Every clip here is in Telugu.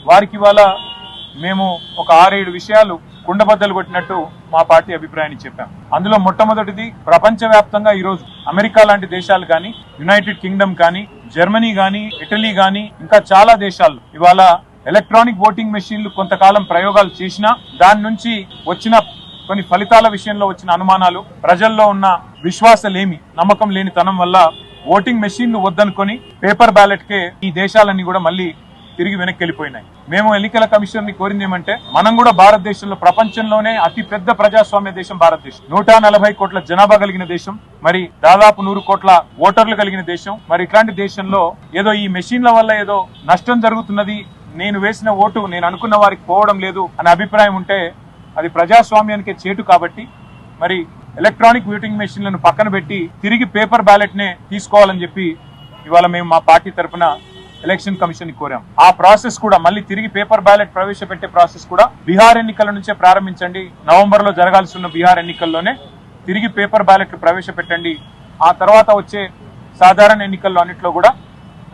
వారికి ఇవాళ మేము ఒక 6-7 విషయాలు కుండబద్దలు కొట్టినట్టు మా పార్టీ అభిప్రాయాన్ని చెప్పాం. అందులో మొట్టమొదటిది, ప్రపంచవ్యాప్తంగా ఈరోజు అమెరికా లాంటి దేశాలు కానీ, యునైటెడ్ కింగ్డమ్ కానీ, జర్మనీ కానీ, ఇటలీ కానీ, ఇంకా చాలా దేశాలు ఇవాళ ఎలక్ట్రానిక్ ఓటింగ్ మెషిన్లు కొంతకాలం ప్రయోగాలు చేసినా దాని నుంచి వచ్చిన కొన్ని ఫలితాల విషయంలో వచ్చిన అనుమానాలు, ప్రజల్లో ఉన్న విశ్వాసలేమి, నమ్మకం లేని తనం వల్ల ఓటింగ్ మెషిన్లు వద్దనుకొని పేపర్ బ్యాలెట్ కే ఈ దేశాలన్నీ కూడా మళ్ళీ తిరిగి వెనక్కి వెళ్ళిపోయినాయి. మేము ఎన్నికల కమిషన్ ని కోరింది ఏమంటే, మనం కూడా భారతదేశంలో ప్రపంచంలోనే అతి పెద్ద ప్రజాస్వామ్య దేశం భారతదేశం, 140 కోట్ల జనాభా కలిగిన దేశం, మరి దాదాపు 100 కోట్ల ఓటర్లు కలిగిన దేశం. మరి ఇట్లాంటి దేశంలో ఏదో ఈ మెషిన్ల వల్ల ఏదో నష్టం జరుగుతున్నది, నేను వేసిన ఓటు నేను అనుకున్న వారికి పోవడం లేదు అనే అభిప్రాయం ఉంటే అది ప్రజాస్వామ్యానికే చేటు. కాబట్టి మరి ఎలక్ట్రానిక్ ఓటింగ్ మెషిన్లను పక్కన పెట్టి తిరిగి పేపర్ బ్యాలెట్ నే తీసుకోవాలని చెప్పి ఇవాళ మేము మా పార్టీ తరఫున ఎలక్షన్ కమిషన్ ని కోరాం. ఆ ప్రాసెస్ కూడా మళ్ళీ తిరిగి పేపర్ బ్యాలెట్ ప్రవేశపెట్టే ప్రాసెస్ కూడా బీహార్ ఎన్నికల నుంచే ప్రారంభించండి. నవంబర్ లో జరగాల్సి ఉన్న బీహార్ ఎన్నికల్లోనే తిరిగి పేపర్ బ్యాలెట్ ప్రవేశపెట్టండి. ఆ తర్వాత వచ్చే సాధారణ ఎన్నికల్లో అన్నింటిలో కూడా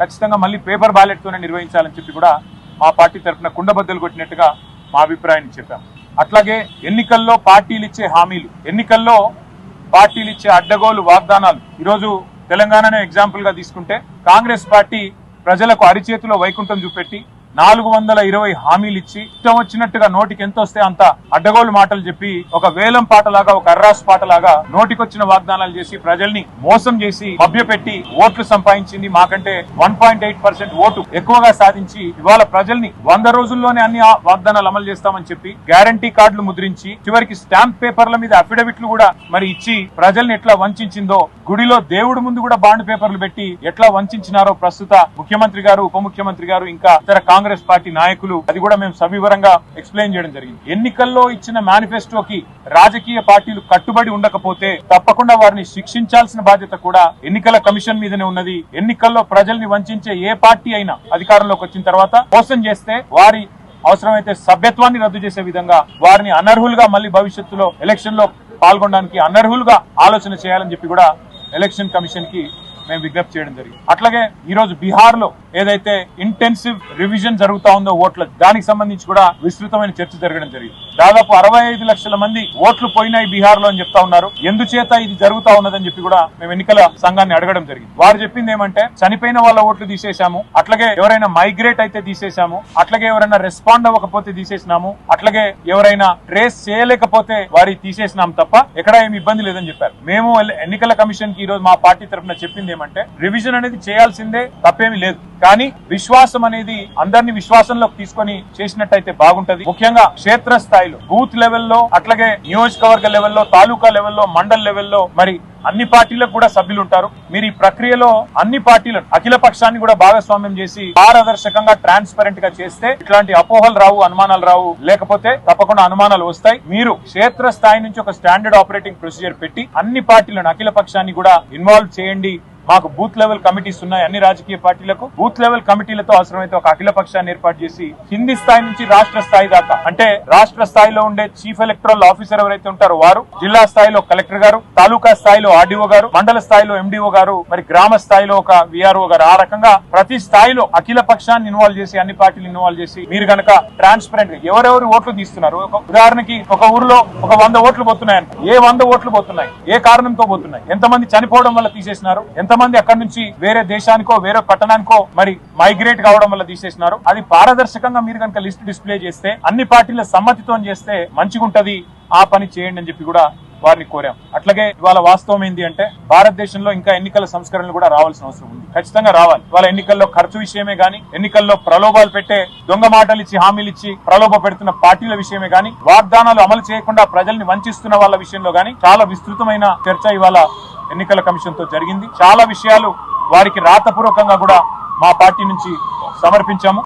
ఖచ్చితంగా మళ్ళీ పేపర్ బ్యాలెట్ తోనే నిర్వహించాలని చెప్పి కూడా మా పార్టీ తరఫున కుండబద్దలు కొట్టినట్టుగా మా అభిప్రాయాన్ని చెప్పాం. అట్లాగే ఎన్నికల్లో పార్టీలు ఇచ్చే హామీలు, ఎన్నికల్లో పార్టీలు ఇచ్చే అడ్డగోలు వాగ్దానాలు, ఈరోజు తెలంగాణనే ఎగ్జాంపుల్ గా తీసుకుంటే కాంగ్రెస్ పార్టీ ప్రజలకు అరిచేతిలో వైకుంఠం చూపెట్టి 420 హామీలు ఇచ్చి ఇష్టం వచ్చినట్టుగా నోటికి ఎంత వస్తే అంత అడ్డగోలు మాటలు చెప్పి ఒక వేలం పాటలాగా, ఒక అర్రాస్ పాటలాగా నోటికొచ్చిన వాగ్దానాలు చేసి ప్రజల్ని మోసం చేసి మభ్యపెట్టి ఓట్లు సంపాదించింది. మాకంటే 1.8% ఓటు ఎక్కువగా సాధించి ఇవాళ ప్రజల్ని 100 రోజుల్లోనే అన్ని వాగ్దానాలు అమలు చేస్తామని చెప్పి గ్యారంటీ కార్డులు ముద్రించి చివరికి స్టాంప్ పేపర్ల మీద అఫిడవిట్లు కూడా మరి ఇచ్చి ప్రజల్ని ఎట్లా వంచిందో, గుడిలో దేవుడి ముందు కూడా బాండ్ పేపర్లు పెట్టి ఎట్లా వంచినారో ప్రస్తుత ముఖ్యమంత్రి గారు, ఉప ముఖ్యమంత్రి గారు, ఇంకా ఇతర కాంగ్రెస్ పార్టీ నాయకులు, అది కూడా మేము సవివరంగా ఎక్స్ప్లెయిన్ చేయడం జరిగింది. ఎన్నికల్లో ఇచ్చిన మేనిఫెస్టోకి రాజకీయ పార్టీలు కట్టుబడి ఉండకపోతే తప్పకుండా వారిని శిక్షించాల్సిన బాధ్యత కూడా ఎన్నికల కమిషన్ మీదనే ఉన్నది. ఎన్నికల్లో ప్రజల్ని వంచే ఏ పార్టీ అయినా అధికారంలోకి వచ్చిన తర్వాత మోసం చేస్తే వారి అవసరమైతే సభ్యత్వాన్ని రద్దు చేసే విధంగా వారిని అనర్హులుగా మళ్ళీ భవిష్యత్తులో ఎలక్షన్ లో పాల్గొనడానికి అనర్హులుగా ఆలోచన చేయాలని చెప్పి కూడా ఎలక్షన్ కమిషన్ కి మేము విజ్ఞప్తి చేయడం జరిగింది. అట్లాగే ఈ రోజు బీహార్ లో ఏదైతే ఇంటెన్సివ్ రివిజన్ జరుగుతా ఉందో ఓట్ల, దానికి సంబంధించి కూడా విస్తృతమైన చర్చ జరగడం జరిగింది. దాదాపు 65 లక్షల మంది ఓట్లు పోయినాయి బీహార్ లో అని చెప్తా ఉన్నారు. ఎందుచేత ఇది జరుగుతా ఉన్నదని చెప్పి కూడా మేము ఎన్నికల సంఘాన్ని అడగడం జరిగింది. వారు చెప్పింది ఏమంటే, చనిపోయిన వాళ్ళ ఓట్లు తీసేశాము, అట్లాగే ఎవరైనా మైగ్రేట్ అయితే తీసేశాము, అట్లాగే ఎవరైనా రెస్పాండ్ అవ్వకపోతే తీసేసినాము, అట్లాగే ఎవరైనా ట్రేస్ చేయలేకపోతే వారి తీసేసినాం తప్ప ఎక్కడా ఏమి ఇబ్బంది లేదని చెప్పారు. మేము ఎన్నికల కమిషన్ కి ఈ రోజు మా పార్టీ తరఫున చెప్పింది ఏమంటే, రివిజన్ అనేది చేయాల్సిందే, తప్పేమీ లేదు, కానీ విశ్వాసం అనేది అందరినీ విశ్వాసంలోకి తీసుకొని చేసినట్టయితే బాగుంటది. ముఖ్యంగా క్షేత్ర స్థాయిలో, బూత్ లెవెల్లో, అట్లాగే నియోజకవర్గ లెవెల్లో, తాలూకా లెవెల్లో, మండల్ లెవెల్లో మరి అన్ని పార్టీలకు కూడా సభ్యులు ఉంటారు. మీరు ఈ ప్రక్రియలో అన్ని పార్టీలను, అఖిల పక్షాన్ని కూడా భాగస్వామ్యం చేసి పారదర్శకంగా, ట్రాన్స్పరెంట్ గా చేస్తే ఇట్లాంటి అపోహలు రావు, అనుమానాలు రావు. లేకపోతే తప్పకుండా అనుమానాలు వస్తాయి. మీరు క్షేత్ర స్థాయి నుంచి ఒక స్టాండర్డ్ ఆపరేటింగ్ ప్రొసీజర్ పెట్టి అన్ని పార్టీలను, అఖిల పక్షాన్ని కూడా ఇన్వాల్వ్ చేయండి. మాకు బూత్ లెవెల్ కమిటీస్ ఉన్నాయి. అన్ని రాజకీయ పార్టీలకు బూత్ లెవెల్ కమిటీలతో అవసరమైతే ఒక అఖిల పక్షాన్ని ఏర్పాటు చేసి కింది స్థాయి నుంచి రాష్ట్ర స్థాయి దాకా, అంటే రాష్ట్ర స్థాయిలో ఉండే చీఫ్ ఎలక్టరల్ ఆఫీసర్ ఎవరైతే ఉంటారో వారు, జిల్లా స్థాయిలో కలెక్టర్ గారు, తాలూకా స్థాయిలో ఆర్డీఓ గారు, మండల స్థాయిలో ఎండీఓ గారు, మరి గ్రామ స్థాయిలో ఒక విఆర్ఓ గారు, ఆ రకంగా ప్రతి స్థాయిలో అఖిల పక్షాన్ని ఇన్వాల్వ్ చేసి, అన్ని పార్టీలు ఇన్వాల్వ్ చేసి, మీరు గనక ట్రాన్స్పరెంట్ గా ఎవరెవరు ఓట్లు తీస్తున్నారు, ఉదాహరణకి ఒక ఊర్లో ఒక 100 ఓట్లు పోతున్నాయని, ఏ 100 ఓట్లు పోతున్నాయి, ఏ కారణంతో పోతున్నాయి, ఎంతమంది చనిపోవడం వల్ల తీసేసినారు, ఎంతమంది అక్కడి నుంచి వేరే దేశానికో వేరే పట్టణానికో మరి మైగ్రేట్ కావడం వల్ల తీసేసినారు, అది పారదర్శకంగా మీరు కనుక లిస్ట్ డిస్ప్లే చేస్తే, అన్ని పార్టీల సమ్మతితో చేస్తే మంచిగుంటది. ఆ పని చేయండి అని చెప్పి కూడా వారిని కోరాం. అట్లాగే ఇవాళ వాస్తవం ఏంటి అంటే, భారతదేశంలో ఇంకా ఎన్నికల సంస్కరణలు కూడా రావాల్సిన అవసరం ఉంది, ఖచ్చితంగా రావాలి. ఇవాళ ఎన్నికల్లో ఖర్చు విషయమే గానీ, ఎన్నికల్లో ప్రలోభాలు పెట్టే, దొంగ మాటలు ఇచ్చి హామీలు ఇచ్చి ప్రలోభ పెడుతున్న పార్టీల విషయమే గానీ, వాగ్దానాలు అమలు చేయకుండా ప్రజల్ని వంచిస్తున్న వాళ్ళ విషయంలో గానీ చాలా విస్తృతమైన చర్చ ఇవాళ ఎన్నికల కమిషన్ తో జరిగింది. చాలా విషయాలు వారికి రాతపూర్వకంగా కూడా మా పార్టీ నుంచి సమర్పించాము.